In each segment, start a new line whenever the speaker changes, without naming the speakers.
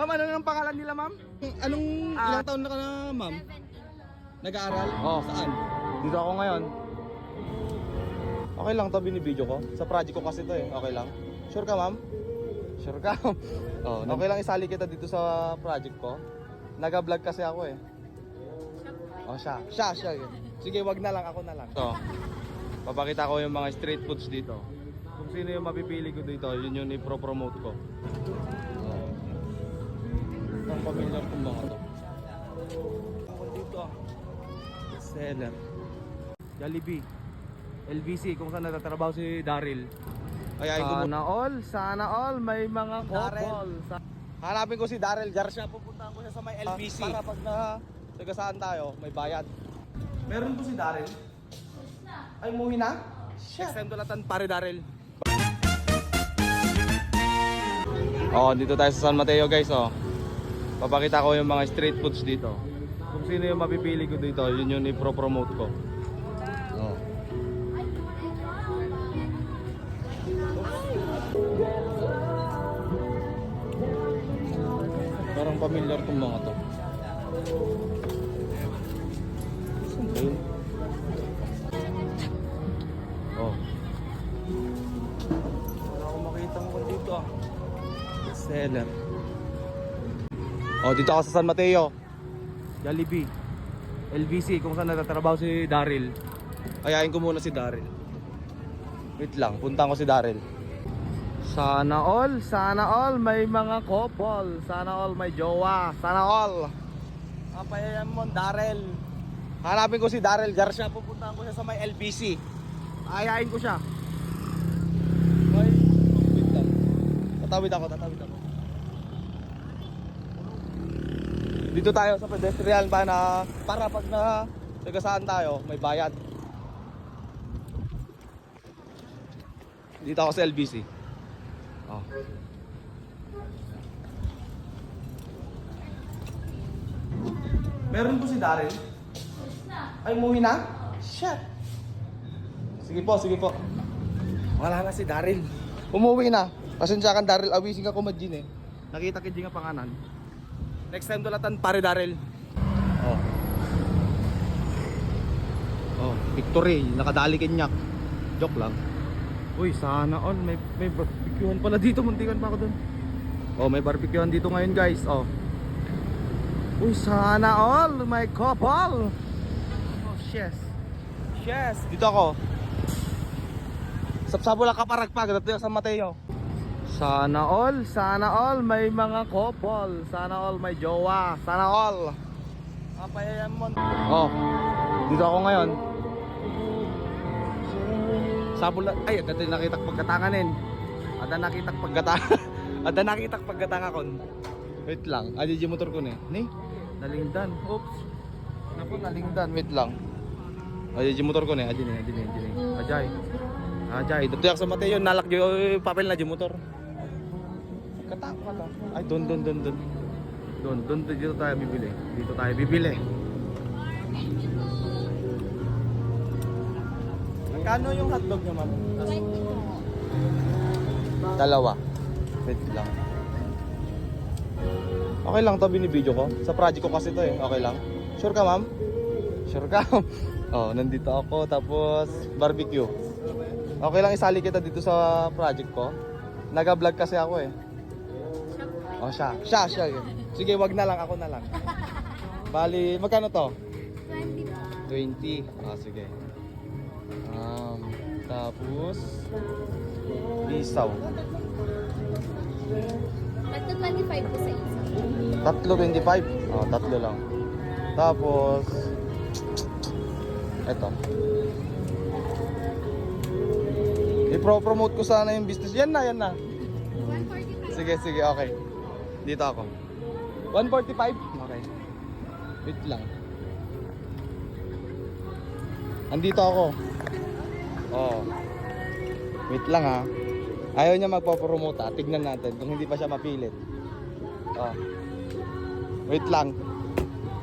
Ma'am, ano ang pangalan nila, ma'am?
Anong ilang taon na ka na, ma'am? Nag-aaral?
Oh.
Saan?
Dito ako ngayon. Okay lang to, binibideo ko. Sa project ko kasi to eh. Okay lang. Sure ka, ma'am? Sure ka? Oh, okay lang isali kita dito sa project ko. Naga-vlog kasi ako eh. Oh, siya. Sige, wag na lang, ako na lang. So, papakita ko yung mga street foods dito. Kung sino yung mapipili ko dito, yun yung ipro-promote ko. Ang familiar kong mga to. Ako dito ah. Seller. Jollibee. LBC, kung saan natatrabaho si Daryl.
Ayayin ko
Sana all may mga couple. Hanapin ko si Daryl Garcia, pupuntahan ko siya sa may LBC. Para pag tagasaan tayo, may bayad. Meron po si Daryl. Ay, muhi na? Next time tulatan pare Daryl. Oh, dito tayo sa San Mateo guys, oh. Papakita ko yung mga street foods dito. Kung sino yung mapipili ko dito, yun yung ipro-promote ko. Oh. Parang familiar tong mga to. Saan ba yun? Oh. Wala akong makita mo dito ah. Seller. Oh, dito ako sa San Mateo. Jollibee. LBC, kung saan natatrabaho si Daryl. Ayayin ko muna si Daryl. Wait lang, puntahan ko si Daryl. Sana all may mga couple. Sana all may jowa. Sana all. Papayayan mo, Daryl. Hanapin ko si Daryl Garcia, pupuntahan ko siya sa may LBC. Ayayin ko siya. Ay, wait lang. Tatawid ako. Dito tayo sa pedestrian para pag tagasaan tayo, may bayad. Dito ako sa LBC. Oh. Meron po si Daryl. Ay, muhi na? Shit. Sige po. Wala na si Daryl. Umuwi na. Pasensya kan Daryl, awising ako madjin eh. Nakita kid nga panganan. Next time tulatan pare Daryl. Oh. Oh, victory, nakadali kinyak. Joke lang. Uy, sana all may barbecuehan pala dito, muntikan pa ako dun. Oh, may barbecuehan dito ngayon, guys. Oh. Uy, sana all may couple. Oh, yes. Dito ako. Sapsabula ka paragpag dito sa Mateo. Sana all may mga couple. Sana all may jowa. Sana all. Papayayan mo. Oh, dito ako ngayon. Sabula, ay, ada nakitak pagkatanganin. Ada nakitak pagkatangakon. Wait lang, adi di motor ko ni. Nalingdan. Oops. Napo nalingdan, wait lang. Adi di motor ko ni, adi ni. Ajay, dito yak sa Mateo, nalak yung papel na di motor. Katak ka ta. Ay, doon. Doon dito tayo bibili. Magkano yung hotdog niya, ma'am? Dalawa. Wait lang. Okay lang to, binibideo ko. Sa project ko kasi to eh. Okay lang. Sure ka, ma'am? Sure ka? Oh, nandito ako. Tapos, barbecue. Okay lang isali kita dito sa project ko. Naga-vlog kasi ako eh. Oh, siya. Sige, wag na lang. Ako na lang. Bali, magkano to? 20. Ah, sige. Tapos isaw.
Tatlo 25 po sa isa.
Tatlo 25. Oh, tatlo lang. Tapos eto. I-promote ko sana yung business. Yan na.
145.
Sige, okay. Dito ako. 145? Okay. Wait lang. Andito ako. Oh. Wait lang ha. Ayaw niya magpo-promote ha. Tignan natin kung hindi pa siya mapilit. Oh. Wait lang.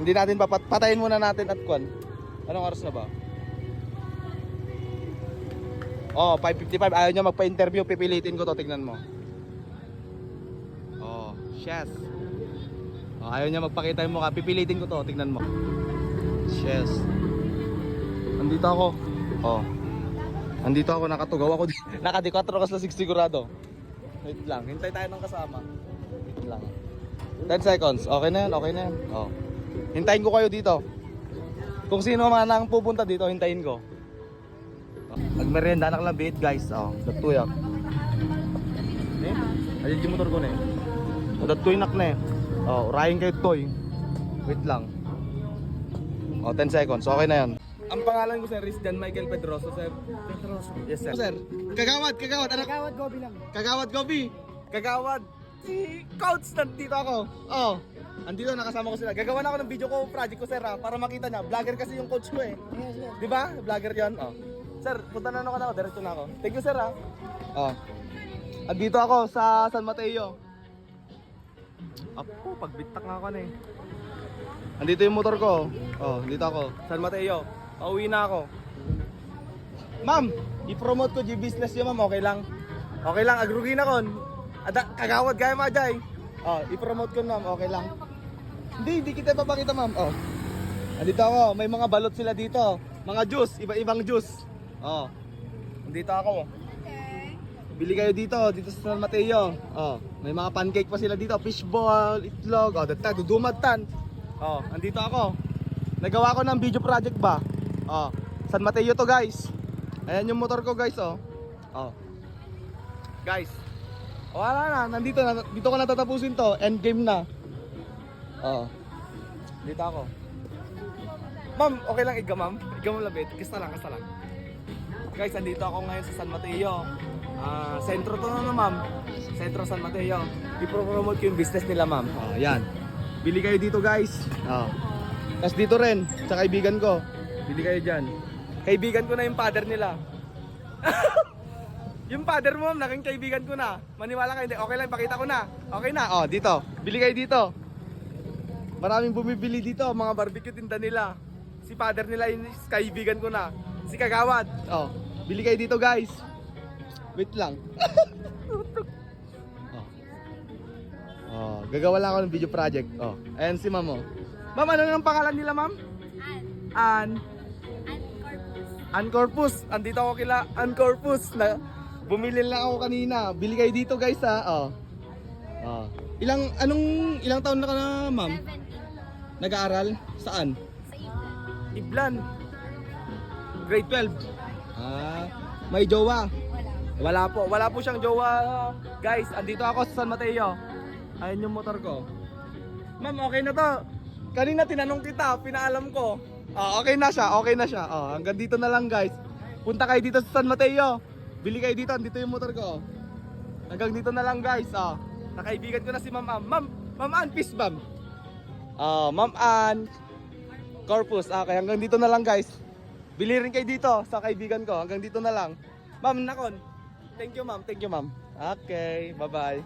Hindi natin patayin muna natin at kwan. Anong oras na ba? Oh, 5:55. Ayaw niya magpa-interview. Pipilitin ko to. Tignan mo. Oh, yes. Oh, ayaw niya magpakita yung mukha. Pipilitin ko to. Tignan mo. Yes. Andito ako. Oh. Andito ako. Nakatugaw ako. Naka-4 kasi na 6 sigurado. Wait lang. Hintay tayo ng kasama. Wait lang. 10 seconds. Okay na yan. Okay na yan. Oh. Hintayin ko kayo dito. Kung sino man ang pupunta dito, hintayin ko. Magmerienda na lang bit guys. Oh, datuyak. Eh, ayun yung motor ko na eh. Oh, datuyak na eh. Oh, urahin kayo toy. Wait lang. Oh, 10 seconds. Okay na yan. Ang pangalan ko sir is John Michael Pedroso, sir. Pedroso. Yes, sir. Sir, kagawad. Ano?
Kagawad Gobi lang.
Kagawad Gobi. Kagawad. Si Coach, nandito ako. Oh. Andito, nakasama ko sila. Gagawa na ako ng video ko, project ko sir ha, para makita niya. Vlogger kasi yung coach ko eh.
Yes, yes.
Di ba? Vlogger yun. Oh. Sir, punta na ako. Diretso na ako. Thank you sir ha. Oh. Andito ako sa San Mateo. Apo, pagbitak nga ako na eh. Andito yung motor ko. Oh, dito ako. San Mateo. Pauwi na ako. Ma'am, i-promote ko G-Business yun ma'am. Okay lang. Okay lang, agrugin ako. Kagawad gaya mga jay. Oh, i-promote ko ma'am. Okay lang. Hindi kita papakita ma'am. Oh. Andito ako. May mga balot sila dito. Mga juice. Iba-ibang juice. Oh. Andito ako. Bili kayo dito sa San Mateo. Oh, may mga pancake pa sila dito, fishball, itlog, oh, dudumatan. Oh, andito ako. Nagawa ko ng video project ba? Oh, San Mateo to, guys. Ayan yung motor ko, guys, oh. Oh. Guys. Oh, wala na, dito ko na tatapusin to. End game na. Oh. Dito ako. Ma'am, okay lang iga, ma'am. Iga mo labit. Kasta lang. Guys, andito ako ngayon sa San Mateo. Sentro to na ma'am. Sentro San Mateo. I-promote ko yung business nila ma'am. Oh, yan. Bili kayo dito guys. Oh. Tapos dito rin, sa kaibigan ko. Bili kayo dyan. Kaibigan ko na yung father nila. Yung father mo ma'am, naging kaibigan ko na. Maniwala kayo, hindi. Okay lang, pakita ko na. Okay na, oh dito. Bili kayo dito. Maraming bumibili dito, mga barbecue tinda nila. Si father nila yung kaibigan ko na. Si Kagawad. Oh, bili kayo dito guys. Wait lang. Oh, gagawa lang ako ng video project. Oh, ayan si ma'am oh. Ma'am, ano ang pangalan nila ma'am? Ann Corpus. Andito ako kila Ann Corpus. Bumili lang ako kanina. Bili kayo dito guys ha. Oh. Oh. Ilang taon na ka na ma'am?
17.
Nag-aaral? Saan?
Sa Iblan.
Iblan. Grade 12. May jowa. Wala po siyang jowa. Guys, andito ako sa San Mateo. Ayun yung motor ko. Ma'am, okay na to. Kanina tinanong kita, pinaalam ko. Okay na siya. Hanggang dito na lang guys. Punta kayo dito sa San Mateo. Bili kayo dito, andito yung motor ko. Hanggang dito na lang guys. Nakaibigan ko na si Ma'am Ann. Ma'am Ann, peace bomb. Ma'am Ann Corpus. Okay, hanggang dito na lang guys. Bili rin kayo dito sa kaibigan ko. Hanggang dito na lang. Ma'am Nakon. Thank you ma'am. Okay, bye-bye.